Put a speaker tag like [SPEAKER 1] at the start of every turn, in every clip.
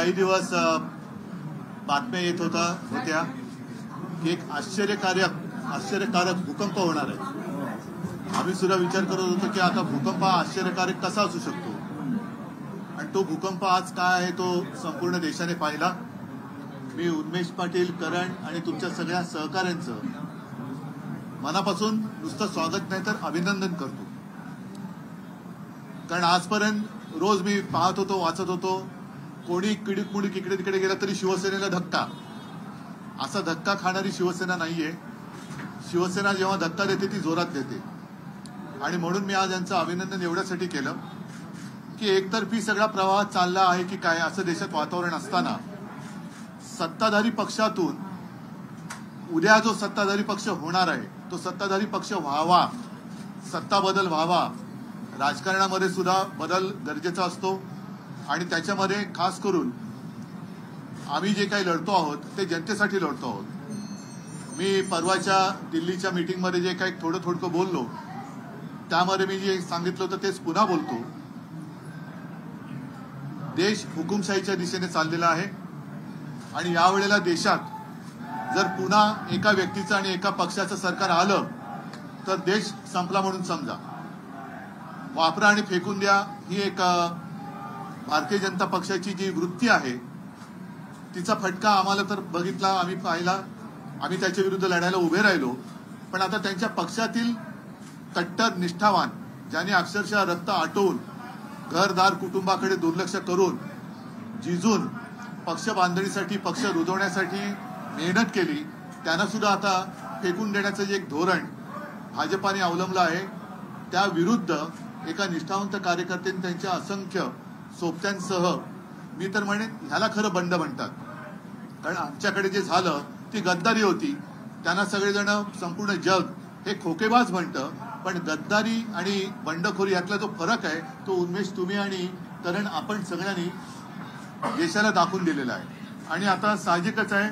[SPEAKER 1] काही दिवस बातम्या येत होत्या की एक आश्चर्यकारक भूकंप होणार आहे। आम्ही सुद्धा विचार करत होतो की आता भूकंप हा आश्चर्यकारक कसा असू शकतो, आणि तो भूकंप आज काय आहे तो संपूर्ण देशाने पाहिला। मी उन्मेष पाटील, करण आणि तुमच्या सगळ्या सहकाऱ्यांचं मनापासून नुसतं स्वागत नाही तर अभिनंदन करतो। कारण आजपर्यंत रोज मी पाहत होतो, वाचत होतो, कोणी किडीक इकडे तिकडे गेला तरी शिवसेनेला धक्का, असा धक्का खाणारी शिवसेना नाहीये। शिवसेना जेव्हा धक्का देते ती जोरात देते, आणि म्हणून मी आज यांचं अभिनंदन एवढ्यासाठी केलं की एकतर्फी सगळा प्रवाह चालला आहे की काय असं देशात वातावरण असताना सत्ताधारी पक्षातून उद्या जो सत्ताधारी पक्ष होणार आहे तो सत्ताधारी पक्ष व्हावा, सत्ता बदल व्हावा। राजकारणामध्ये सुद्धा बदल गरजेचा असतो, आणि त्याच्यामध्ये खास करून आम्ही जे काही लढतो आहोत ते जनतेसाठी लढतो आहोत। मी परवाच्या दिल्लीच्या मीटिंगमध्ये जे काही थोडं बोललो त्यामध्ये मी जे सांगितलं होतं तेच पुन्हा बोलतो। देश हुकुमशाहीच्या दिशेने चाललेला आहे, आणि यावेळेला देशात जर पुन्हा एका व्यक्तीचं आणि एका पक्षाचं सरकार आलं तर देश संपला म्हणून समजा। वापरा आणि फेकून द्या ही एक भारतीय जनता पक्षाची जी वृत्ती आहे तिचा फटका आम्हाला तर बघितला, आम्ही पाहिला, आम्ही त्याच्या विरुद्ध लढायला उभे राहिलो। पण आता त्यांच्या पक्षातील कट्टर निष्ठावान ज्यांनी अक्षरशः रक्त आटवून घरदार कुटुंबाकडे दुर्लक्ष करून जिजून पक्ष बांधणीसाठी, पक्ष रुजवण्यासाठी मेहनत केली, त्यांना सुद्धा आता फेकून देण्याचं जे एक धोरण भाजपाने अवलंबलं आहे त्या विरुद्ध एका निष्ठावंत कार्यकर्त्यांनी त्यांच्या असंख्य सोबत्यांसह, मी तर म्हणेन ह्याला खरं बंड म्हणतात। कारण आमच्याकडे जे झालं ती गद्दारी होती, त्यांना सगळेजण संपूर्ण जग हे खोकेबाज म्हणतं, पण गद्दारी आणि बंडखोरी यातला जो फरक आहे तो उन्मेष, तुम्ही आणि करण, आपण सगळ्यांनी देशाला दाखवून दिलेला आहे। आणि आता साहजिकच आहे,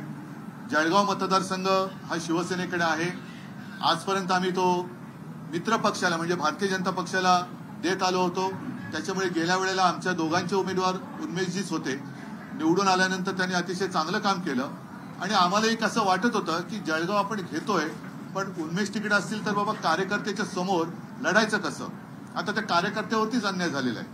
[SPEAKER 1] जळगाव मतदारसंघ हा शिवसेनेकडे आहे। आजपर्यंत आम्ही तो मित्र पक्षाला म्हणजे भारतीय जनता पक्षाला देत आलो होतो, त्याच्यामुळे गेल्या वेळेला आमच्या दोघांचे उमेदवार उन्मेषजीच होते। निवडून आल्यानंतर त्यांनी अतिशय चांगलं काम केलं, आणि आम्हाला एक असं वाटत होतं की जळगाव आपण घेतोय, पण उन्मेष तिकडे असतील तर बाबा कार्यकर्त्याच्या समोर लढायचं कसं। आता त्या कार्यकर्त्यावरतीच अन्याय झालेला आहे,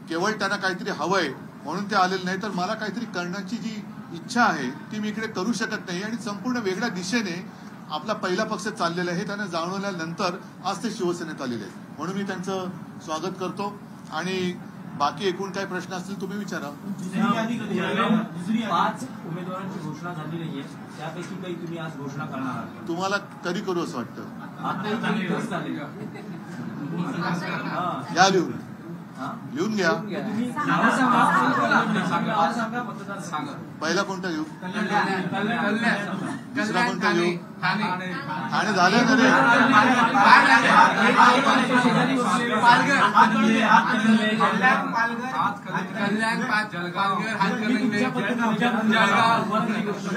[SPEAKER 1] केवळ त्यांना काहीतरी हवंय म्हणून ते आलेले नाही, तर मला काहीतरी करण्याची जी इच्छा आहे ती मी इकडे करू शकत नाही, आणि संपूर्ण वेगळ्या दिशेने आपला पहिला पक्ष चाललेला आहे त्यांना जाणवल्यानंतर आज ते शिवसेनेत आलेले आहेत। म्हणून मी त्यांचं स्वागत करतो, आणि बाकी एकूण काही प्रश्न असतील तुम्ही विचारा।
[SPEAKER 2] 5 उमेदवारांची घोषणा झाली नाहीये, त्यापैकी काही तुम्ही आज घोषणा करणार आहात?
[SPEAKER 1] तुम्हाला कधी करू असं वाटतं? या लिहून घ्या। पहिला कोणता घेऊ, दुसरा कोणता घेऊ? ठाणे झालं ना रे?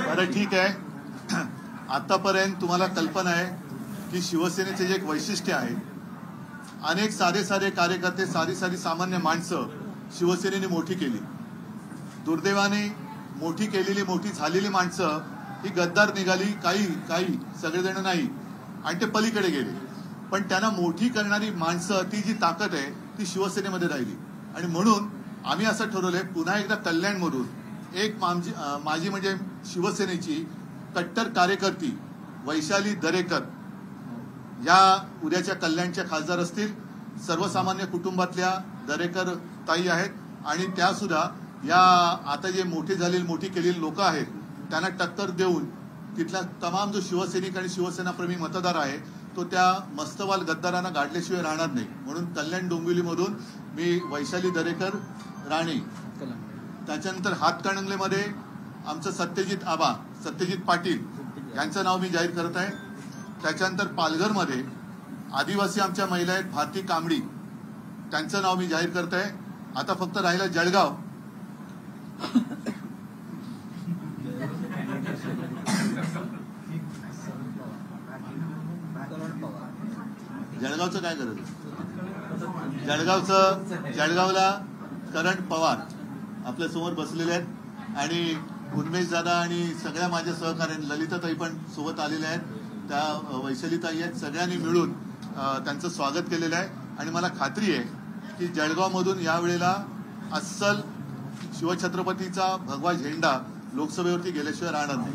[SPEAKER 1] बरं ठीक आहे। आतापर्यंत तुम्हाला कल्पना आहे की शिवसेनेचे जे एक वैशिष्ट्य आहे, अनेक साधे कार्यकर्ते, साधी सामान्य माणसं शिवसेनेने मोठी केली। दुर्दैवाने मोठी केलेली, मोठी झालेली माणसं ही गद्दार निघाली, काही सगळेजण नाही, आणि ते पलीकडे गेले। पण त्यांना मोठी करणारी माणसं, ती जी ताकद आहे ती शिवसेनेमध्ये राहिली, आणि म्हणून आम्ही असं ठरवलंय पुन्हा एकदा कल्याणमधून एक माझी म्हणजे शिवसेनेची कट्टर कार्यकर्ती वैशाली दरेकर या उद्याच्या कल्याणच्या खासदार असतील। सर्वसामान्य कुटुंबातल्या दरेकर ताई आहेत, आणि त्या सुद्धा या आता जे मोठी केलेली लोक आहेत त्यांना टक्कर देऊन तिथला तमाम जो शिवसैनिक आणि शिवसेनाप्रेमी मतदार आहे तो त्या मस्तवाल गद्दारांना गाडल्याशिवाय राहणार नाही। म्हणून कल्याण डोंबिवलीमधून मी वैशाली दरेकर राणे, त्याच्यानंतर हातकणंगलेमध्ये आमचं सत्यजित पाटील यांचं नाव मी जाहीर करत आहे। त्याच्यानंतर पालघरमध्ये आदिवासी आमच्या महिला आहेत भारती कांबडी, त्यांचं नाव मी जाहीर करत आहे। आता फक्त राहिला जळगाव। जळगावचं काय करायचं? जळगावला करण पवार आपल्या समोर बसलेले आहेत। आणि उन्मेष दादा आणि सगळ्या माझ्या सहकार्यांनी, ललिताताई पण सोबत आलेल्या आहेत, त्या वैशालीताई आहेत, सगळ्यांनी मिळून त्यांचं स्वागत केलेलं आहे. आणि मला खात्री आहे की जळगावमधून यावेळेला अस्सल शिवछत्रपतीचा भगवा झेंडा लोकसभेवरती गेल्याशिवाय राहणार नाही.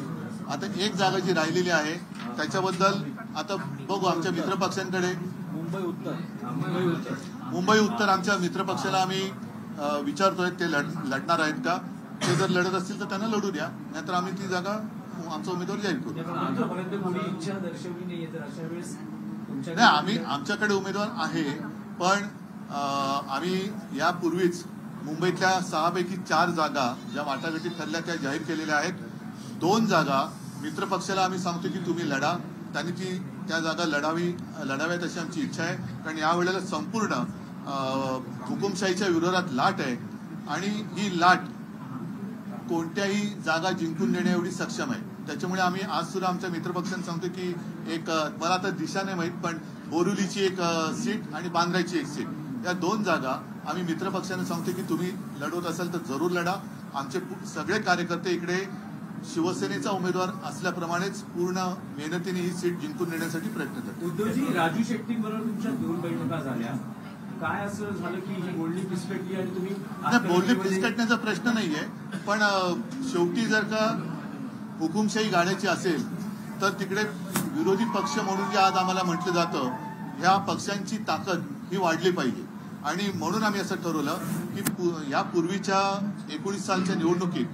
[SPEAKER 1] आता एक जागा जी राहिलेली आहे त्याच्याबद्दल आता बघू. आमच्या मित्रपक्षांकडे मुंबई उत्तर आमच्या मित्रपक्षाला आम्ही विचारतोय ते लढणार आहेत का. ते जर लढत असतील तर त्यांना लढू द्या, नाहीतर आम्ही ती जागा आमचा उमेदवार जाहीर करू. नाही, आमच्याकडे उमेदवार आहे, पण आम्ही यापूर्वीच मुंबईतल्या 6 पैकी 4 जागा ज्या वाटाघाटी ठरल्या त्या जाहीर केलेल्या आहेत. 2 जागा मित्रपक्षाला आम्ही सांगतो की तुम्ही लढा, त्यांनी त्या जागा लढाव्यात अशी आमची इच्छा आहे. कारण यावेळेला संपूर्ण हुकुमशाहीच्या विरोधात लाट आहे आणि ही लाट कोणत्याही जागा जिंकून देण्या एवढी सक्षम आहे. त्याच्यामुळे आम्ही आज सुद्धा आमच्या मित्रपक्षांना सांगतो की एक, मला आता दिशा नाही माहीत, पण बोरिवलीची एक सीट आणि बांद्राची एक सीट, या 2 जागा आम्ही मित्रपक्षांना सांगतो की तुम्ही लढवत असाल तर जरूर लढा. आमचे सगळे कार्यकर्ते इकडे शिवसेनेचा उमेदवार असल्याप्रमाणेच पूर्ण मेहनतीने ही सीट जिंकून देण्यासाठी प्रयत्न करतात.
[SPEAKER 2] उद्धवजी, राजू शेट्टींबरोबर तुमच्या 2 बैठका झाल्या, काय असं झालं की ही बोलणी पिसपेटली आणि तुम्ही?
[SPEAKER 1] बोलणी पिसकटण्याचा प्रश्न नाहीये, पण शेवटी जर का हुकुमशाही गाड्याची असेल तर तिकडे विरोधी पक्ष म्हणून जे आज आम्हाला म्हटलं जातं, ह्या पक्षांची ताकद ही वाढली पाहिजे. आणि म्हणून आम्ही असं ठरवलं की यापूर्वीच्या 19 सालच्या निवडणुकीत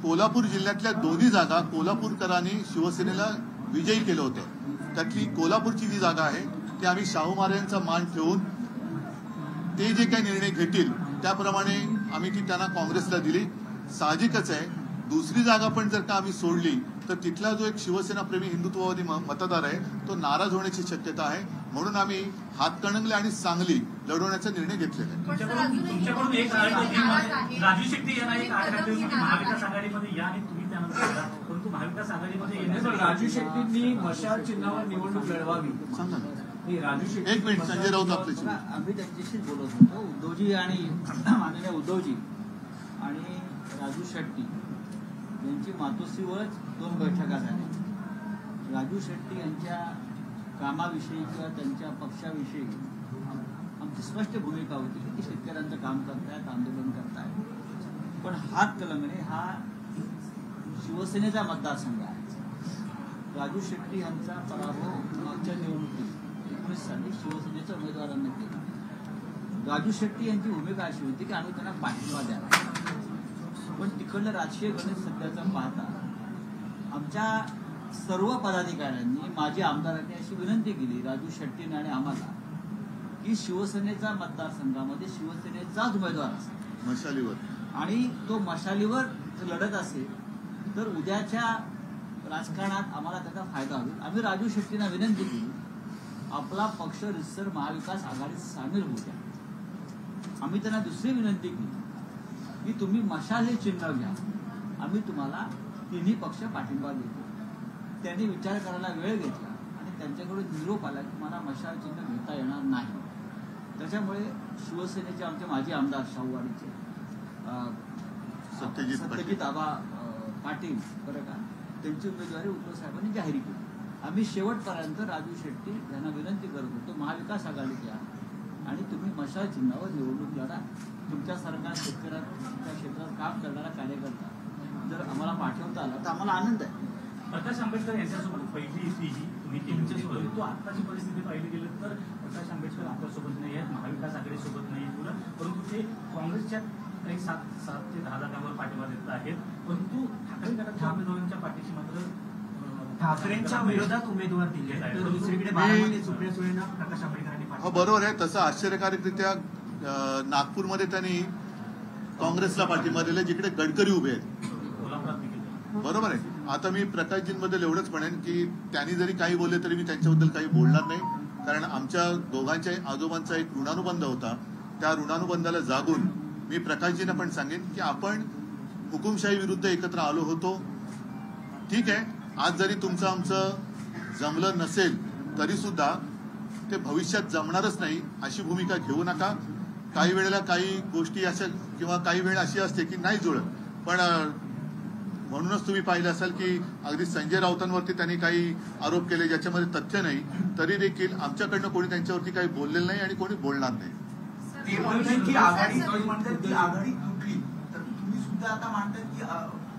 [SPEAKER 1] कोल्हापूर जिल्ह्यातल्या 2 जागा कोल्हापूरकरांनी शिवसेनेला विजयी केलं होतं. त्यातली कोल्हापूरची जी जागा आहे ती आम्ही शाहू महाराजांचा मान ठेवून ते जे काही निर्णय घेतील त्याप्रमाणे आम्ही ती त्यांना काँग्रेसला दिली. साहजिकच आहे, दुसरी जागा पण जर का आम्ही सोडली तर तिथला जो एक शिवसेनाप्रेमी हिंदुत्ववादी मतदार आहे तो नाराज होण्याची शक्यता आहे. म्हणून आम्ही हातकणंगले आणि सांगली लढवण्याचा निर्णय घेतलेला आहे.
[SPEAKER 3] तुमच्याकडून एक राजू शेट्टी यांना एक महाविकास आघाडीमध्ये या आणि तुम्ही त्यानंतर परंतु महाविकास आघाडीमध्ये येण्यासाठी
[SPEAKER 2] राजू शेट्टींनी मशाल चिन्हावर निवडणूक लढवावी.
[SPEAKER 1] सांगा ना.
[SPEAKER 2] राजू शेट्टी,
[SPEAKER 1] एक मिनिट, संजय राऊत आपल्याशी.
[SPEAKER 4] आम्ही त्यांच्याशीच बोलत होतो. उद्धवजी आणि माननीय उद्धवजी आणि राजू शेट्टी यांची मातोश्रीवरच 2 बैठका झाल्या. राजू शेट्टी यांच्या कामाविषयी किंवा त्यांच्या पक्षाविषयी आमची स्पष्ट भूमिका होती की शेतकऱ्यांचं काम करतायत, आंदोलन करतायत. पण हातकणंगले हा शिवसेनेचा मतदारसंघ आहे. राजू शेट्टी यांचा पराभव मागच्या निवडणुकीत 19 साली शिवसेनेच्या उमेदवारांनी केला. राजू शेट्टी यांची भूमिका अशी होती की आम्ही त्यांना पाठिंबा द्यावा, पण तिकडलं राजकीय गणित सध्याचा पाहता आमच्या सर्व पदाधिकाऱ्यांनी, माजी आमदारांनी अशी विनंती केली राजू शेट्टीने आणि आम्हाला की शिवसेनेचा मतदारसंघामध्ये शिवसेनेचाच उमेदवार असेल
[SPEAKER 1] मशालीवर, आणि
[SPEAKER 4] तो मशालीवर लढत असेल तर उद्याच्या राजकारणात आम्हाला त्याचा फायदा होईल. आम्ही राजू शेट्टींना विनंती केली आपला पक्ष रितसर महाविकास आघाडीत सामील होऊ द्या. आम्ही त्यांना दुसरी विनंती केली की तुम्ही मशाल हे चिन्ह घ्या, आम्ही तुम्हाला 3 पक्ष पाठिंबा देतो. त्यांनी विचार करायला वेळ घेतला आणि त्यांच्याकडून निरोप आला की मला मशाल चिन्ह घेता येणार नाही. त्याच्यामुळे शिवसेनेचे आमचे माजी आमदार शाहूवाडीचे सत्यजित आबा पाटील बरं का, त्यांची उमेदवारी उद्धव साहेबांनी जाहीर केली. आम्ही शेवटपर्यंत राजू शेट्टी यांना विनंती करत होतो महाविकास आघाडीत या आणि तुम्ही मशाल चिन्हावर निवडणूक लढा. तुमच्यासारखा शेतकऱ्यांच्या क्षेत्रात काम करणारा कार्यकर्ता जर आम्हाला पाठवता आला तर आम्हाला आनंद आहे.
[SPEAKER 3] प्रकाश आंबेडकर यांच्यासोबत पहिली जी तुम्ही केली, परंतु आताची परिस्थिती पाहिली गेली तर प्रकाश आंबेडकर आपल्यासोबत नाही आहेत, महाविकास आघाडीसोबत नाही आहेत, परंतु ते काँग्रेसच्या एक 7 ते 10 जागांवर पाठिंबा देत आहेत. परंतु ठाकरे गटाच्या उमेदवारांच्या पाठीशी मात्र ठाकरेंच्या विरोधात उमेदवार दिले आहेत. तर दुसरीकडे बारामती सुप्रिया सुळेंना प्रकाश आंबेडकरांनी
[SPEAKER 1] हो बरोबर आहे. तसं आश्चर्यकारकरित्या नागपूरमध्ये त्यांनी काँग्रेसला पाठिंबा दिला जिकडे गडकरी उभे आहेत. बरोबर आहे. आता मी प्रकाशजींबद्दल एवढंच म्हणेन की त्यांनी जरी काही बोलले तरी मी त्यांच्याबद्दल काही बोलणार नाही, कारण आमच्या दोघांच्या आजोबांचा एक ऋणानुबंध होता. त्या ऋणानुबंधाला जागून मी प्रकाशजींना पण सांगेन की आपण हुकुमशाही विरुद्ध एकत्र आलो होतो. ठीक आहे, आज जरी तुमचं आमचं जमलं नसेल तरी सुद्धा ते भविष्यात जमणारच नाही अशी भूमिका घेऊ नका. काही वेळेला काही गोष्टी अशा किंवा काही वेळ अशी असते की नाही जुळत, पण म्हणूनच तुम्ही पाहिलं असाल की अगदी संजय राऊतांवरती त्यांनी काही आरोप केले ज्याच्यामध्ये तथ्य नाही, तरी देखील आमच्याकडनं कोणी त्यांच्यावरती काही बोललेलं नाही आणि कोणी बोलणार नाही.
[SPEAKER 5] ते म्हणतात की आघाडी म्हणतात की आघाडी तुटली, तर तुम्ही सुद्धा आता मानतात की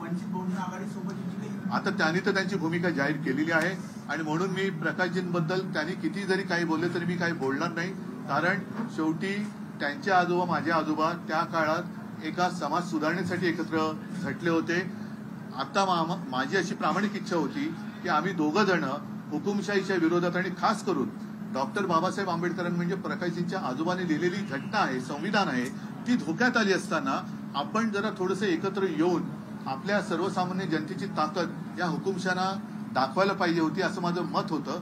[SPEAKER 5] वंचित बहुजन आघाडी सोबत
[SPEAKER 1] आता त्यांनी तर त्यांची भूमिका जाहीर केलेली आहे आणि म्हणून मी प्रकाशजींबद्दल त्यांनी किती जरी काही बोलले तरी मी काही बोलणार नाही. कारण शेवटी त्यांचे आजोबा माझे आजोबा त्या काळात एका समाज सुधारणेसाठी एकत्र झटले होते. आता माझी अशी प्रामाणिक इच्छा होती की आम्ही दोघं जण हुकुमशाहीच्या विरोधात आणि खास करून डॉक्टर बाबासाहेब आंबेडकरांनी म्हणजे प्रकाशजींच्या आजोबांनी लिहिलेली घटना आहे, संविधान आहे, ती धोक्यात आली असताना आपण जरा थोडंसं एकत्र येऊन आपल्या सर्वसामान्य जनतेची ताकद या हुकुमशाहांना दाखवायला पाहिजे होती असं माझं मत होतं.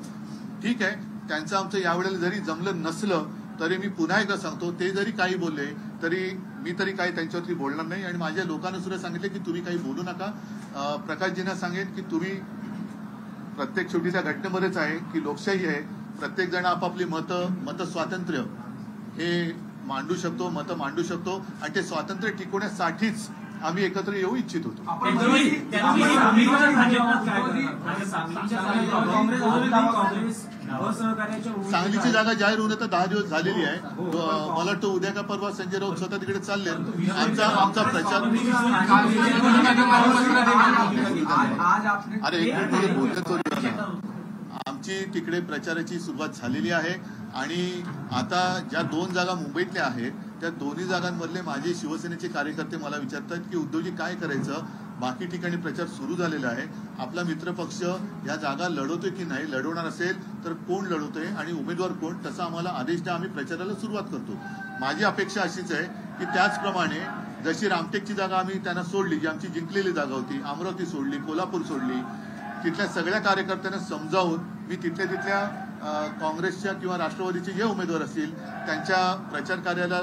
[SPEAKER 1] ठीक आहे, त्यांचं आमचं यावेळेला जरी जमलं नसलं तरी मी पुन्हा एकदा सांगतो, ते जरी काही बोलले तरी मी तरी काही त्यांच्यावरती बोलणार नाही आणि माझ्या लोकांना सुद्धा सांगितले की तुम्ही काही बोलू नका. प्रकाशजींना सांगेन की तुम्ही प्रत्येक शेवटी त्या घटनेमध्येच आहे की लोकशाही आहे, प्रत्येक जण आपापली मत स्वातंत्र्य हे मांडू शकतो, मतं मांडू शकतो आणि ते स्वातंत्र्य टिकवण्यासाठीच आम्ही एकत्र येऊ इच्छित होतो. सांगलीची जागा जाहीर होऊन आता 10 दिवस झालेली आहे. मला वाटतं उद्या का परवा संजय राऊत स्वतः तिकडे चालले. आमचा प्रचार अरे एक मिनिट बोलतो. आमची तिकडे प्रचाराची सुरुवात झालेली आहे आणि आता ज्या 2 जागा मुंबईतल्या आहेत त्या दोन्ही जागांमधले माझे शिवसेनेचे कार्यकर्ते मला विचारतात की उद्धवजी काय करायचं, बाकी ठिकाणी प्रचार सुरू झालेला आहे, आपला मित्रपक्ष या जागा लढवतोय की नाही, लढवणार असेल तर कोण लढवतोय आणि उमेदवार कोण, तसा आम्हाला आदेश द्या, आम्ही प्रचाराला सुरुवात करतो. माझी अपेक्षा अशीच आहे की त्याचप्रमाणे जशी रामटेकची जागा आम्ही त्यांना सोडली, जी आमची जिंकलेली जागा होती, अमरावती सोडली, कोल्हापूर सोडली, तिथल्या सगळ्या कार्यकर्त्यांना समजावून मी तिथल्या काँग्रेसच्या किंवा राष्ट्रवादीचे जे उमेदवार असतील त्यांच्या प्रचार कार्याला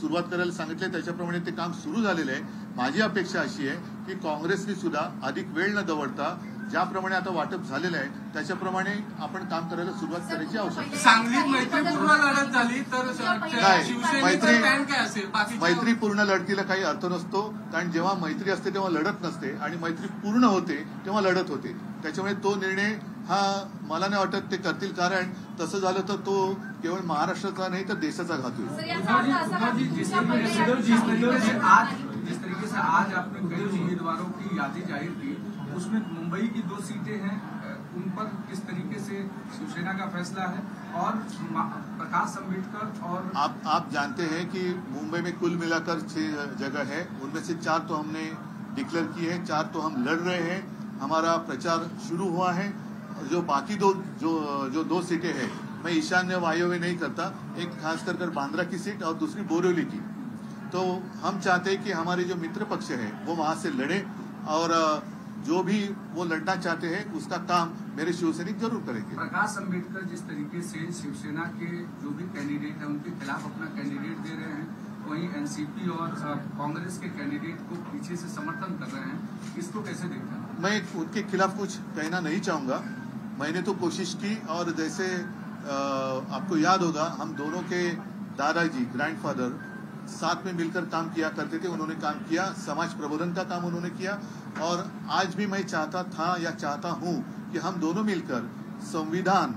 [SPEAKER 1] सुरुवात करायला सांगितले. त्याच्याप्रमाणे ते काम सुरू झालेलं आहे. माझी अपेक्षा अशी आहे की काँग्रेसने सुद्धा अधिक वेळ न दवडता ज्याप्रमाणे आता वाटप झालेलं आहे त्याच्याप्रमाणे आपण काम करायला सुरुवात करायची आवश्यकता आहे.
[SPEAKER 6] सांगलीत मैत्रीपूर्ण लढत झाली तर
[SPEAKER 1] मैत्रीपूर्ण लढतीला काही अर्थ नसतो, कारण जेव्हा मैत्री असते तेव्हा लढत नसते आणि मैत्री पूर्ण होते तेव्हा लढत होते. त्याच्यामुळे तो निर्णय हा मला नाही वाटत ते करतील, कारण तसं झालं तर तो केवळ महाराष्ट्राचा नाही तर देशाचा घात होईल.
[SPEAKER 5] जिस तरीके से आज आपने कई उम्मीदवारों की यादी जाहिर की, उसमें मुंबई की 2 सीटें हैं, उन पर किस तरीके से शिवसेना का फैसला है और प्रकाश अम्बेडकर और
[SPEAKER 1] आप जानते हैं कि मुंबई में कुल मिलाकर 6 जगह है, उनमें से 4 तो हमने डिक्लेयर की है, 4 तो हम लड़ रहे हैं, हमारा प्रचार शुरू हुआ है. जो बाकी जो 2 सीटें हैं, मैं ईशान्य वायव्य नहीं करता, एक खास कर बांद्रा की सीट और दूसरी बोरिवली की. तो हम चाहते हैं कि हमारे जो मित्र पक्ष है वो वहां से लड़े और जो भी वो लड़ना चाहते हैं उसका काम मेरे शिवसैनिक जरूर करेंगे.
[SPEAKER 5] प्रकाश अम्बेडकर जिस तरीके से शिवसेना के जो भी कैंडिडेट हैं उनके खिलाफ अपना कैंडिडेट दे रहे हैं, वहीं एनसीपी और कांग्रेस के कैंडिडेट को पीछे से समर्थन कर रहे हैं, इसको कैसे देखते हैं?
[SPEAKER 1] मैं उनके खिलाफ कुछ कहना नहीं चाहूंगा. मैंने तो कोशिश की और जैसे आपको याद होगा हम दोनों के दादाजी ग्रैंडफादर साथ में मिलकर काम किया करते थे. उन्होंने काम किया, समाज प्रबोधन का काम उन्होंने किया और आज भी मैं चाहता था या चाहता हूं कि हम दोनों मिलकर संविधान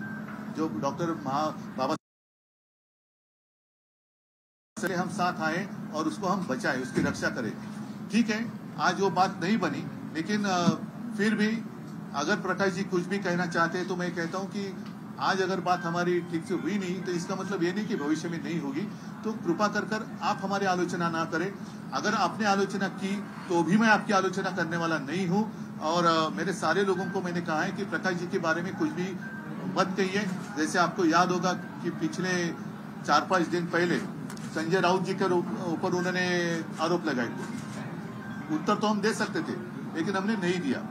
[SPEAKER 1] जो डॉक्टर बाबा से हम साथ आए और उसको हम बचाएं, उसकी रक्षा करें. ठीक है, आज वो बात नहीं बनी, लेकिन फिर भी अगर प्रकाश जी कुछ भी कहना चाहते हैं तो मैं कहता हूं कि आज अगर बात हमारी ठीक से हुई नहीं तो इसका मतलब ये नहीं कि भविष्य में नहीं होगी. तो कृपा कर आप हमारी आलोचना ना करें. अगर आपने आलोचना की तो भी मैं आपकी आलोचना करने वाला नहीं हूं और मेरे सारे लोगों को मैंने कहा है कि प्रकाश जी के बारे में कुछ भी मत कहिए. जैसे आपको याद होगा कि पिछले 4-5 दिन पहले संजय राउत जी के ऊपर उन्होंने आरोप लगाए. उत्तर तो हम दे सकते थे लेकिन हमने नहीं दिया.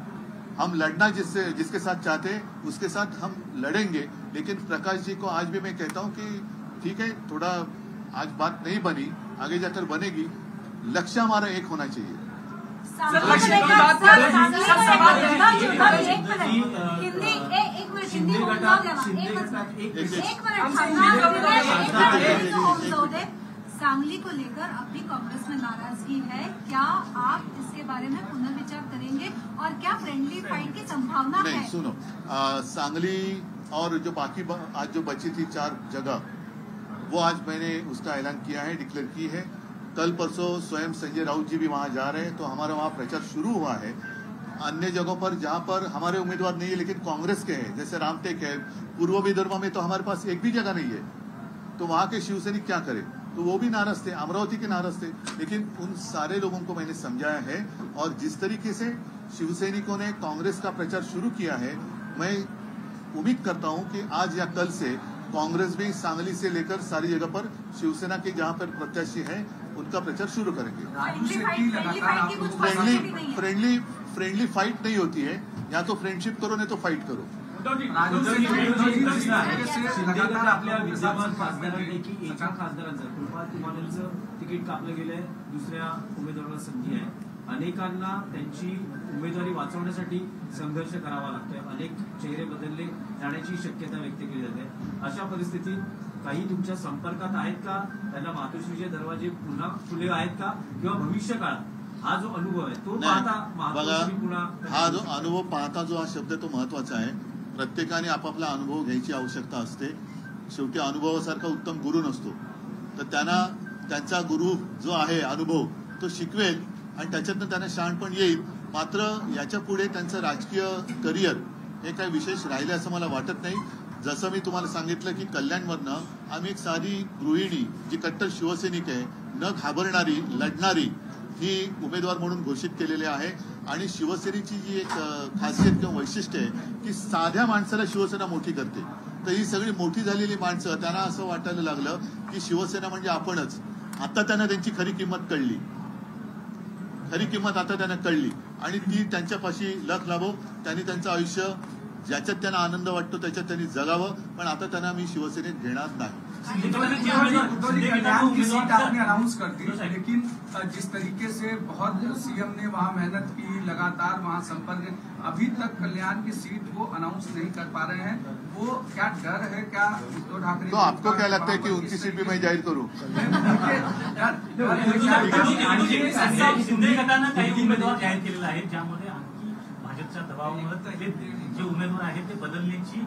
[SPEAKER 1] हम लड़ना जिसके साथ चाहते हैं उसके साथ हम लड़ेंगे. लेकिन प्रकाश जी को आज भी मैं कहता हूं कि ठीक है, थोड़ा आज बात नहीं बनी, आगे जाकर बनेगी. लक्ष्य हमारा एक होना चाहिए.
[SPEAKER 7] सांगली को लेकर अपनी कांग्रेस में नाराजगी है, क्या आप इसके बारे में पुनर्विचार करेंगे और और क्या फ्रेंडली फाइट की संभावना
[SPEAKER 1] नहीं
[SPEAKER 7] है?
[SPEAKER 1] सुनो, सांगली और जो बाकी आज जो बची थी 4 जगह, वो आज मैंने उसका ऐलान किया है, डिक्लेयर की है। कल परसों स्वयं संजय राउत जी भी वहां जा रहे हैं, तो हमारा वहां प्रचार शुरू हुआ है। अन्य जगहों पर जहां पर हमारे उम्मीदवार नहीं है लेकिन कांग्रेस के हैं, जैसे रामटेक है, पूर्व विदर्भ में तो हमारे पास एक भी जगह नहीं है, तो वहां के शिवसैनिक क्या करें? तो वो भी नाराज थे, अमरावती के नाराज थे, लेकिन उन सारे लोगों को मैंने समझाया है। और जिस तरीके से शिवसैनिकों ने कांग्रेस का प्रचार शुरू किया है, मैं उम्मीद करता हूं कि आज या कल से कांग्रेस भी सांगली से लेकर सारी जगह पर शिवसेना के जहां पर प्रत्याशी हैं उनका प्रचार शुरू करेंगे। फ्रेंडली फाइट नहीं होती है, या तो फ्रेंडशिप करो नहीं तो फाइट करो।
[SPEAKER 2] शिंदेगड आपल्या विद्यमान खासदारांपैकी एका खासदारांचं कृपाल तुमानेलचं तिकीट कापलं गेलंय, दुसऱ्या उमेदवाराला संधी आहे। अनेकांना त्यांची उमेदवारी वाचवण्यासाठी संघर्ष करावा लागतोय, अनेक चेहरे बदलले जाण्याची शक्यता व्यक्त केली जाते। अशा परिस्थितीत काही तुमच्या संपर्कात आहेत का? त्यांना मातोश्रीचे दरवाजे पुन्हा खुले आहेत का? किंवा भविष्य काळात हा जो अनुभव आहे तो पाहता मातोश्री पुन्हा
[SPEAKER 1] हा जो अनुभव पाहता जो हा शब्द तो महत्वाचा आहे। प्रत्येकाने आपापला अनुभव घ्यायची आवश्यकता असते। शेवटी अनुभवासारखा उत्तम गुरु नसतो, तर त्यांचा गुरु जो आहे अनुभव तो शिकवेल आणि त्याच्यातनं त्यांना शहाणपण येईल। मात्र याच्या पुढे त्यांचं राजकीय करिअर हे काही विशेष राहिले असं मला वाटत नाही। जसं मी तुम्हाला सांगितलं की कल्याणमधनं आम्ही एक साधी गृहिणी जी कट्टर शिवसैनिक आहे, न घाबरणारी, लढणारी ही उमेदवार म्हणून घोषित केलेली आहे। आणि शिवसेनेची जी एक खासियत किंवा वैशिष्ट्य आहे की साध्या माणसाला शिवसेना मोठी करते, तर ही सगळी मोठी झालेली माणसं त्यांना असं वाटायला लागलं की शिवसेना म्हणजे आपणच। आता त्यांना त्यांची खरी किंमत कळली, आता त्यांना कळली आणि ती त्यांच्यापाशी लख लाभो। त्यांनी त्यांचं आयुष्य ज्याच्यात त्यांना आनंद वाटतो त्याच्यात त्यांनी जगावं, पण आता त्यांना मी शिवसेनेत घेणार नाही।
[SPEAKER 5] कल्याण की सीट आपने अनाउंस कर दी, लेकिन जिस तरीके से बहुत सीएम ने वहां मेहनत की, लगातार वहां संपर्क, अभी तक कल्याण की सीट वो अनाउंस नहीं कर पा रहे हैं। वो क्या डर है, क्या उद्धव ठाकरे?
[SPEAKER 1] तो आपको क्या लगता है कि उनकी सीट भी मैं जाहीर करूं?
[SPEAKER 3] शिंदे गटानं काही उमेदवार जाहीर केलेला आहे, ज्यामध्ये आणखी भाजपच्या दबावामुळे जे उमेदवार आहेत ते बदलण्याची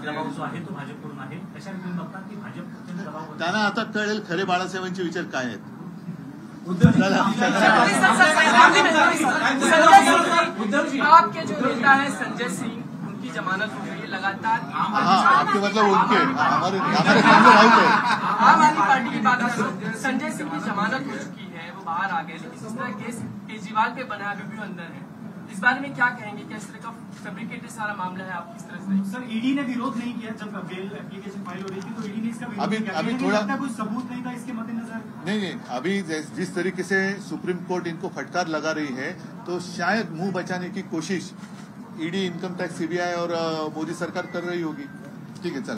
[SPEAKER 3] दबाव जो आहे तो भाजपकडून आहे। कशा रीतीने बघतात की भाजप दबाव
[SPEAKER 1] त्यांना आता कळेल खरे बाळासाहेबांचे विचार काय आहेत।
[SPEAKER 8] आपके जो नेता है संजय सिंह, उनकी जमानत हो गई लगातार।
[SPEAKER 1] आपके मतलब उनके हमारे संजय राउत है।
[SPEAKER 8] आम आदमी पार्टी की बात करो, संजय सिंह की जमानत हो चुकी है, वो बाहर आ गए, लेकिन जिस तरह केस केजरीवाल पे बना है अभी भी अंदर है, इस बारे में क्या कहेंगे? क्या इस तरह का फैब्रिकेटेड सारा मामला है? आप किस तरह से?
[SPEAKER 3] सर, ईडी ने विरोध नहीं किया जब बेल एप्लीकेशन फाइल हो रही थी, तो ईडी ने इसका विरोध नहीं किया।
[SPEAKER 1] अभी थोड़ा
[SPEAKER 3] कोई सबूत नहीं था इसके मद्देनजर।
[SPEAKER 1] नहीं, अभी जिस तरीके से सुप्रीम कोर्ट इनको फटकार लगा रही है, तो शायद मुंह बचाने की कोशिश ईडी, इनकम टैक्स, सीबीआई और मोदी सरकार कर रही होगी। ठीक है, चल।